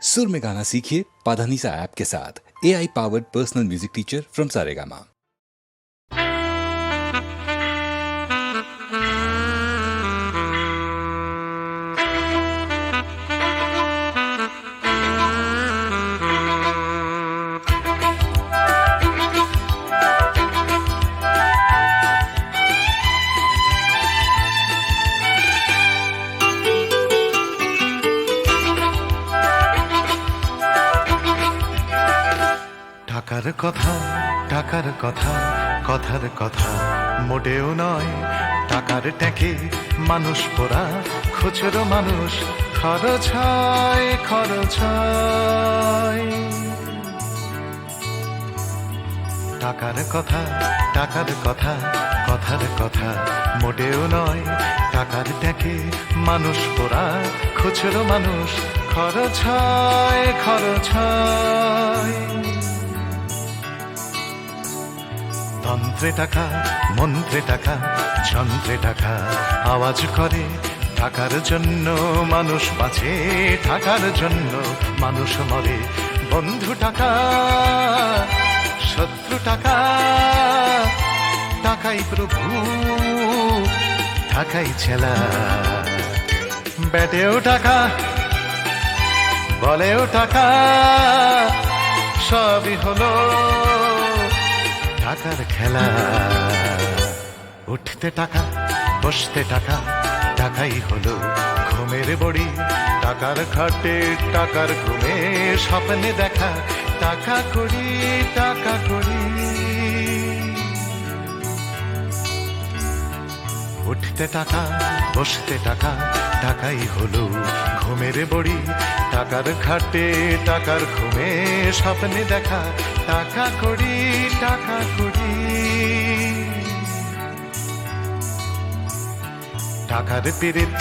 सुर में गाना सीखिए पाधानीसा ऐप के साथ। AI powered personal music teacher from Saregama. টাকার কথা টাকার কথা কথার কথা মোটেও নয়, টাকার ট্যাঁকে মানুষ পোড়া, খুচরো মানুষ খরচ হয় খরচ হয়। টাকার কথা টাকার কথা কথার কথা মোটেও নয়, টাকার ট্যাঁকে মানুষ পোড়া, খুচরো মানুষ খরচ হয় খরচ হয়। তন্ত্রে টাকা মন্ত্রে টাকা যন্ত্রে টাকা আওয়াজ করে, টাকার জন্য মানুষ বাঁচে, টাকার জন্য মানুষ মরে। বন্ধু টাকা শত্রু টাকা, টাকাই প্রভু টাকাই ছেলা। ব্যাটেও টাকা বলেও টাকা, সবই হলো টাকার খেলা। উঠতে টাকা বসতে টাকা, টাকাই হলো ঘুমের বড়ি। টাকার খাটে টাকার ঘুমে স্বপ্নে দেখা, টাকা করি টাকা করি। উঠতে টাকা বসতে টাকা, টাকাই হলো ঘুমের বড়ি। টাকার খাটে টাকার ঘুমে স্বপ্নে দেখা, টাকা করি টাকা করি। টাকার পীড়িত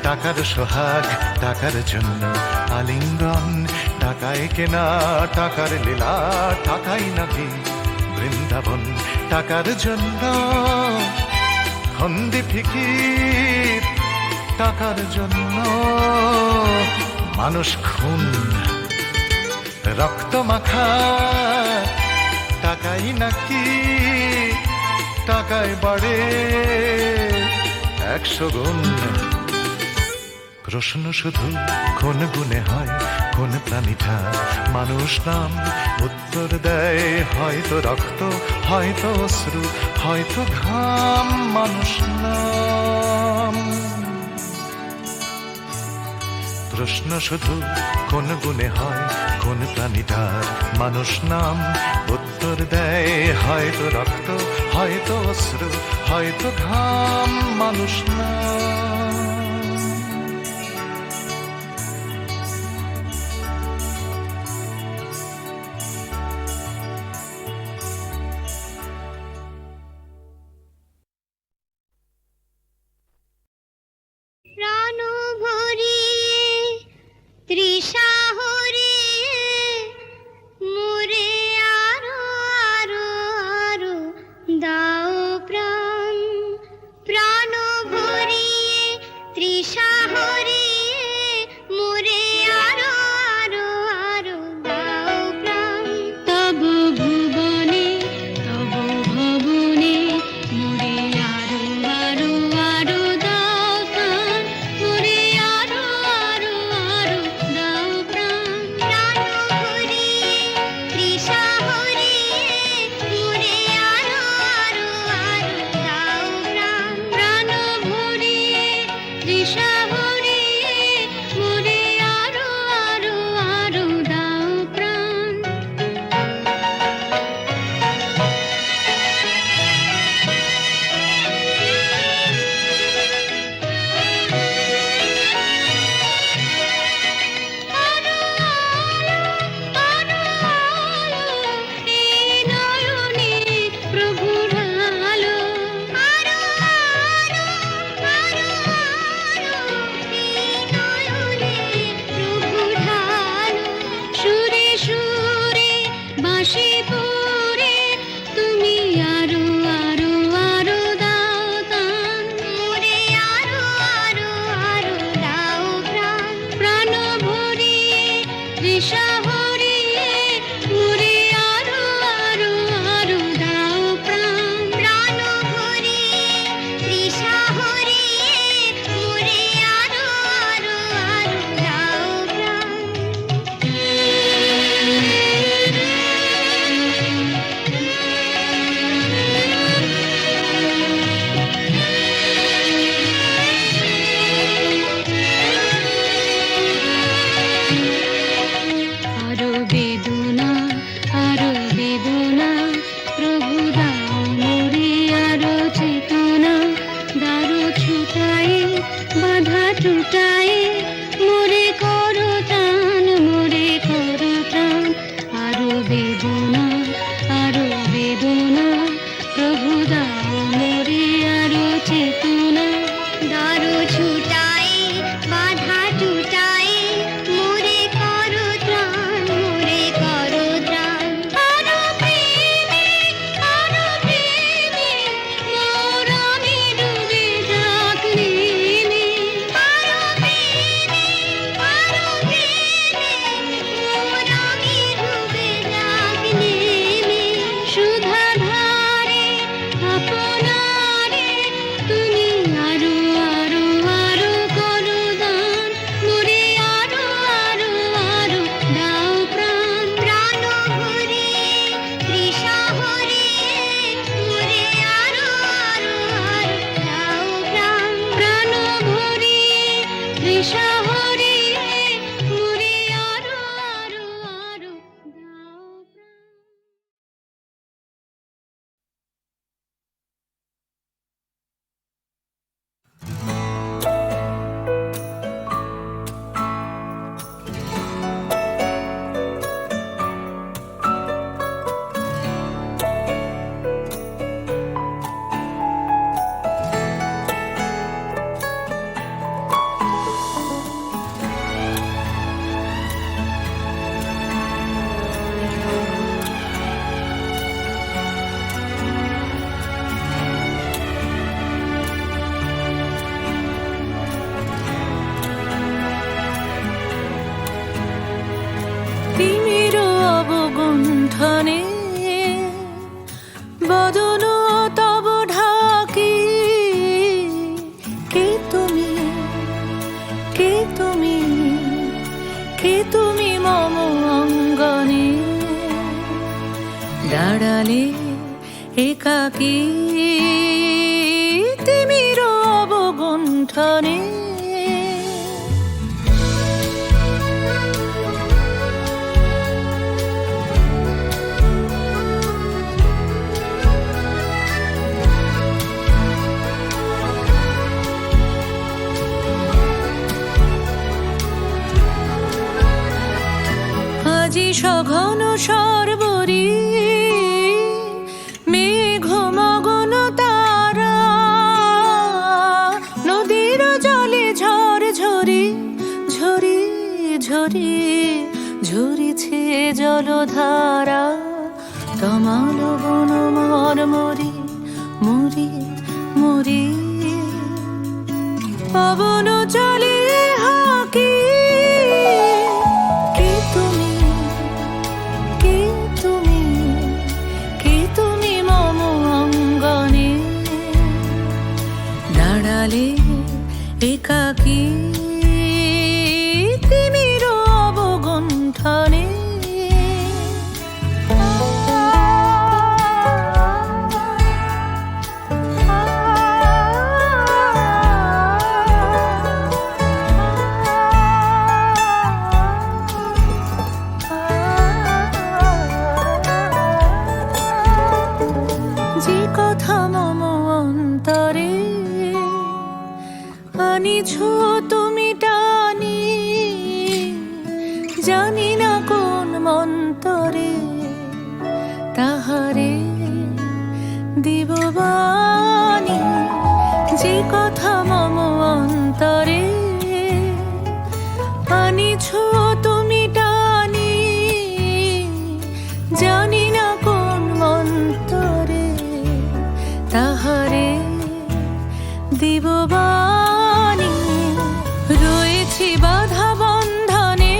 টাকার সোহাগ, টাকার জন্য আলিঙ্গন। টাকায় কেনা টাকার লীলা, টাকাই নাকি বৃন্দাবন। টাকার জন্য ফন্দি ফিকির, টাকার জন্য মানুষ খুন রক্ত মাখা। টাকাই নাকি টাকায় বাড়ে 100 গুণ। প্রশ্ন শুধু কোন গুণে হয়, কোন প্রাণীটা মানুষ নাম? উত্তর দেয় হয়তো রক্ত, হয়তো অশ্রু, হয়তো ঘাম। মানুষ নাম। প্রশ্ন শুধু কোন গুণে হয়, কোন প্রাণীটার মানুষ নাম? উত্তর দেয় হয়তো রক্ত, হয়তো অশ্রু, হয়তো ঘাম। মানুষ নাম। দাও প্রাণ প্রাণ ভরিয়ে তৃষা হরিয়ে মুরে আরো আরো আরো দাও প্রাণ প্রাণ ভরিয়ে তৃষা হরিয়ে মুরে আরো আরো আরো দাও প্রাণ আরো বেদনা প্রভু দাও মোরে আরো চেতনা দারু ছুটাই বাধা টুটাই মোরে করো টান আরো বেদনা প্রভু দাও মোরে আরো চেতনা দারু ছুটাই বাধা টুটাই মোরে করো ত্রাণ আরো প্রেমে মোর আমি ডুবে যাক নেমে আরো প্রেমে মোর আমি ডুবে যাক নেমে সুধা ধারে আপনারে তুমি আরো আরো আরো করো দান মোরে আরো আরো আরো দাও প্রাণ প্রাণ ভরিয়ে তৃষা হরিয়ে মোরে আরো আরো আরো দাও প্রাণ প্রাণ ভরিয়ে তৃষা হরিয়ে মোরে আরো আরো আরো দাও প্রাণ তিমির অবগুণ্ঠনে বদন তব ঢাকি কে তুমি মম অঙ্গনে দাঁড়ালে একাকী তিমির অবগুণ্ঠনে আজি সঘন সর্বরী মেঘ মগন তারা নদীর জলে ঝড় ঝরিছে জলধারা তমাল বন মরি পবন চলে হাকি কে তুমি মম অঙ্গনে দাঁড়ালে একাকী তিমির অবগুণ্ঠনে যে কথা মম অন্তরে আনিছ তুমি টানি জানি না কোন মন্তরে তাহারে দিব বাণী যে কথা মম অন্তরে আনিছ তুমি টানি জানি না কোন মন্তরে তাহারে দিব বাণী রয়েছি বাধা বন্ধনে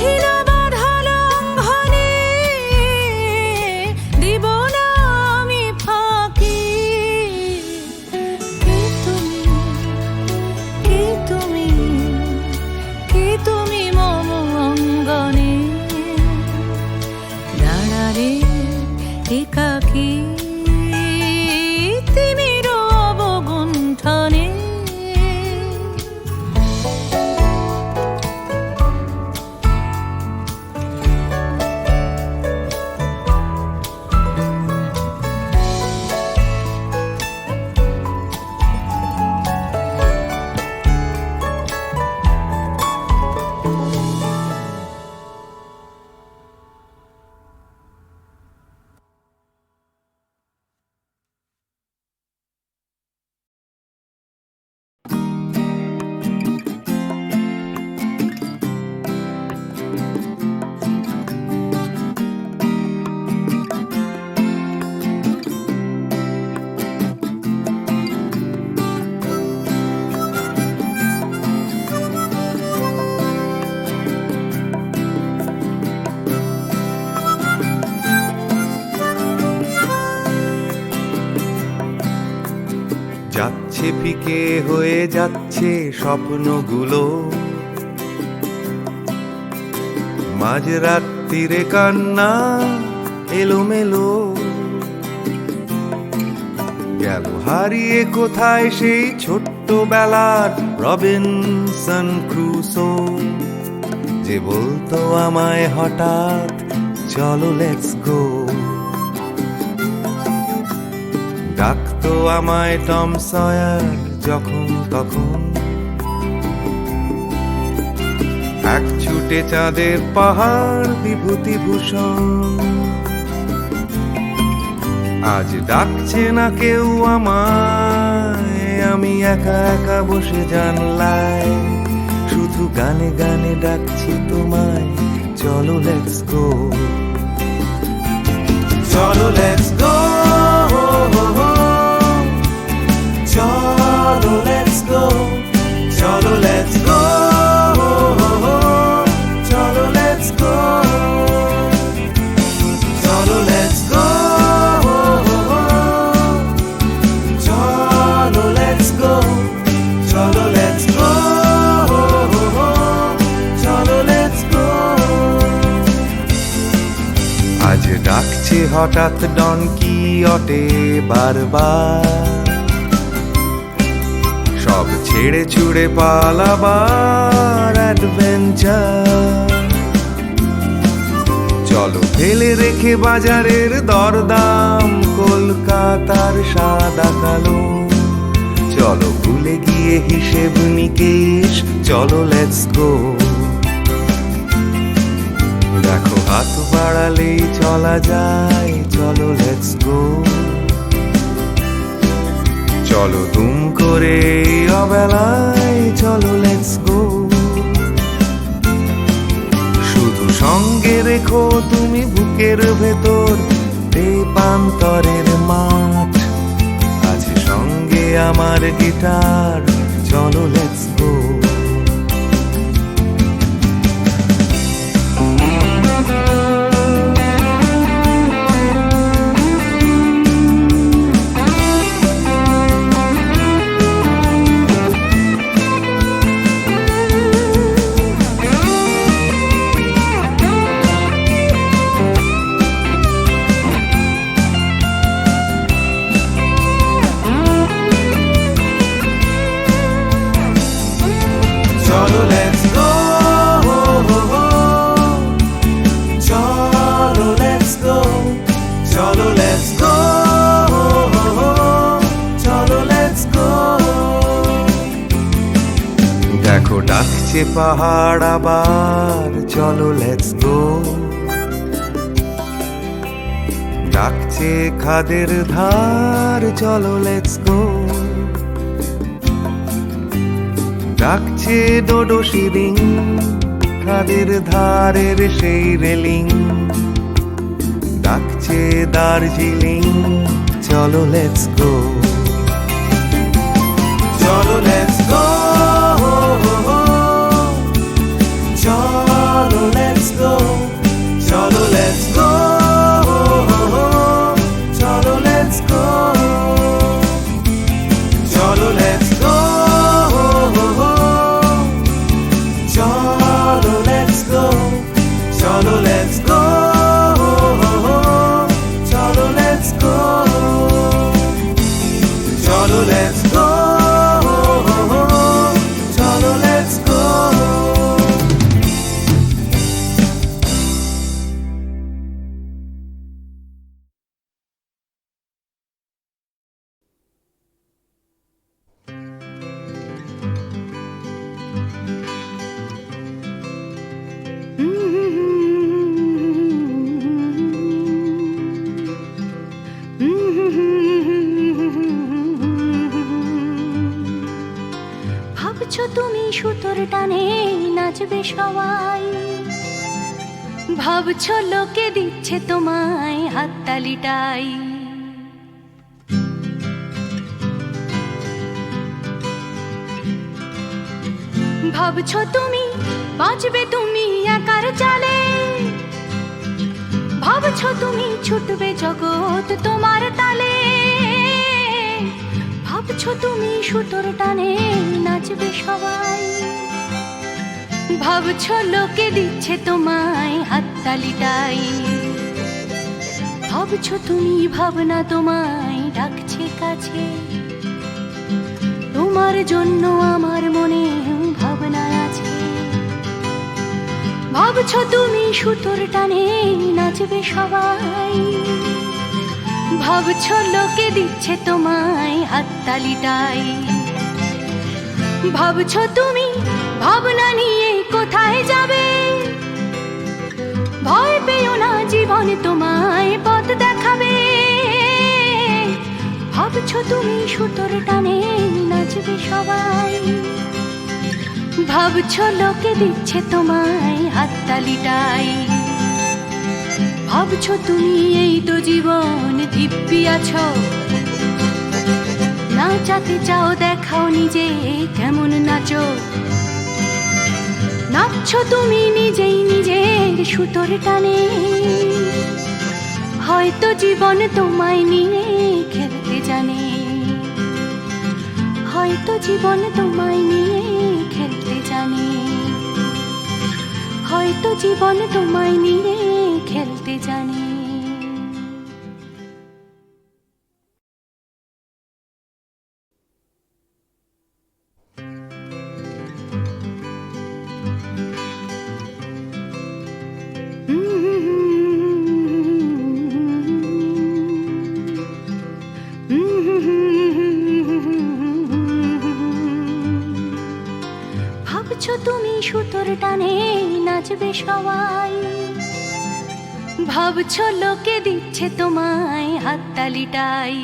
মহিলা বাধা লঙ্ঘনে দিব না আমি ফাঁকি। কে তুমি, কে তুমি, কে তুমি মম অঙ্গনে দাঁড়ালে একাকী তিমির অবগুণ্ঠনে। যাচ্ছে ফিকে হয়ে যাচ্ছে স্বপ্নগুলো, মাঝরাত্রিরে কান্না এলোমেলো, গেল হারিয়ে কোথায় সেই ছোট্টবেলার রবিনসন ক্রুসো, যে বলতো আমায় হঠাৎ চলো লেটস গো। ডাকতো আমায় টম সয়ার যখন তখন, এক ছুটে চাঁদের পাহাড় বিভূতিভূষণ। আজ ডাকছে না কেউ আমায়, আমি একা একা বসে জানলায়, শুধু গানে গানে ডাকছি তোমায় চলো লেটস গো। চলো লেটস গো, চলো লেটস গো, চলো লেটস গো, চলো লেটস গো, চলো লেটস গো, চলো লেটস গো, চলো লেটস গো, চলো লেটস গো। আজ ডাকছে হঠাৎ ডন কিহটে বারবার, সব ছেড়ে ছুড়ে পালাবার অ্যাডভেঞ্চার। চলো ফেলে রেখে বাজারের দরদাম, কলকাতার সাদা কালো, চলো ভুলে গিয়ে হিসেব নিকেশ, চলো লেটস গো। দেখো হাত বাড়ালেই চলা যায়, চলো লেটস গো। চলো দুম করে অবেলায়, চলো লেটস গো। শুধু সঙ্গে রেখো তুমি বুকের ভেতর দেবান্তরের মাঠ, আছে সঙ্গে আমার গিটার, চলো লেটস গো। চলো লেটস গো, চলো লেটস গো, চলো লেটস গো, চলো লেটস গো। দেখো ডাকছে পাহাড় আবার, চলো লেটস গো। ডাকছে খাদের ধার, চলো লেটস গো। ডাকছে ডোডো শিরিং, খাদের ধারের সেই রেলিং, ডাকছে দার্জিলিং, চলো লেটস গো। চলো লেটস গো, চলো লেটস চলো লেটস গো, চলো লেটস গো, চলো লেটস গো, চলো লেটস গো। ভাবছো তুমি সুতোর টানে নাচবে সবাই, ভাবছো লোকে দিচ্ছে তোমায় হাততালিটাই। ভাবছো তুমি বাঁচবে তুমি একার চালে, ভাবছো তুমি ছুটবে জগৎ তোমার তালে। ভাবছো তুমি সুতোর টানে নাচবে সবাই, ভাবছো লোকে দিচ্ছে তোমায় হাততালিটাই। ভাবছো তুমি ভাবনা তোমায় ডাকছে কাছে, তোমার জন্য আমার মনে ভাবনা আছে। ভাবছো তুমি সুতোর টানে নাচবে সবাই, ভাবছো লোকে দিচ্ছে তোমায় হাততালিটাই। ভাবছো তুমি ভাবনা নিয়ে কোথায় যাবে, ভয় পেও না জীবন তোমায় পথ দেখাবে। ভাবছো তুমি সুতোর টানে নাচবে সবাই, ভাবছো লোকে দিচ্ছে তোমায় হাততালিটাই। ভাবছো তুমি এই তো জীবন দিব্যি আছো, নাচাতে চাও দেখাও নিজে কেমন নাচো। নাচছো তুমি নিজেই নিজের সুতোর টানে, হয়তো জীবন তোমায় নিয়ে খেলতে জানে। হয়তো জীবন তোমায় নিয়ে খেলতে জানে, হয়তো জীবন তোমায় নিয়ে খেলতে জানে। ভাবছো তুমি সুতোর টানে নাচবে সবাই, ভাবছো লোকে দিচ্ছে তোমায় হাততালিটাই।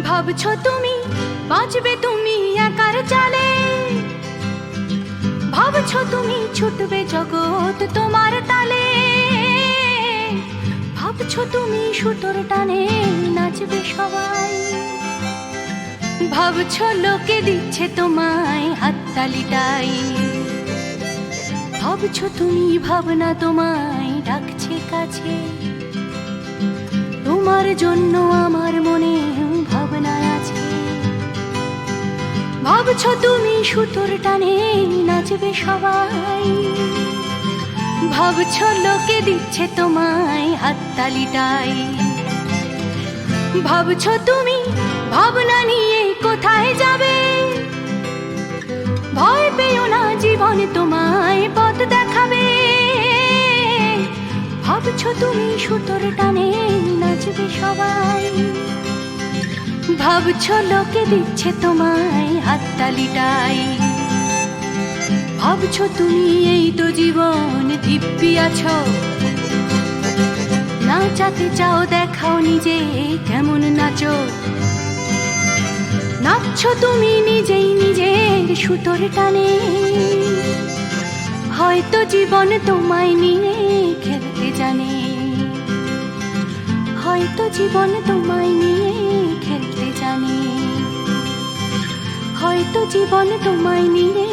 ভাবছো তুমি বাঁচবে তুমি একার চালে, ভাবছো তুমি ছুটবে জগৎ তোমার তালে। ভাবছো তুমি সুতোর টানে নাচবে সবাই, ভাবছো লোকে দিচ্ছে তোমায় হাততালিটাই। ভাবছো তুমি ভাবনা তোমায় ডাকছে কাছে, তোমার জন্য আমার মনে ভাবনা আছে। ভাবছো তুমি সুতোর টানে নাচবে সবাই, ভাবছো লোকে দিচ্ছে তোমায় হাততালিটাই। ভাবছো তুমি ভাবনা নিয়ে কোথায় যাবে, ভয় পেও না জীবন তোমায় পথ দেখাবে। ভাবছো তুমি সুতোর টানে নাচবে সবাই, ভাবছো লোকে দিচ্ছে তোমায় হাততালিটাই। ভাবছো তুমি এই তো জীবন দিব্যি আছো, নাচাতে চাও দেখাও নিজে কেমন নাচো। নাচছো তুমি নিজেই নিজের সুতোর টানে, হয়তো জীবন তোমায় নিয়ে খেলতে জানে। হয়তো জীবন তোমায় নিয়ে খেলতে জানে, হয়তো জীবন তোমায় নিয়ে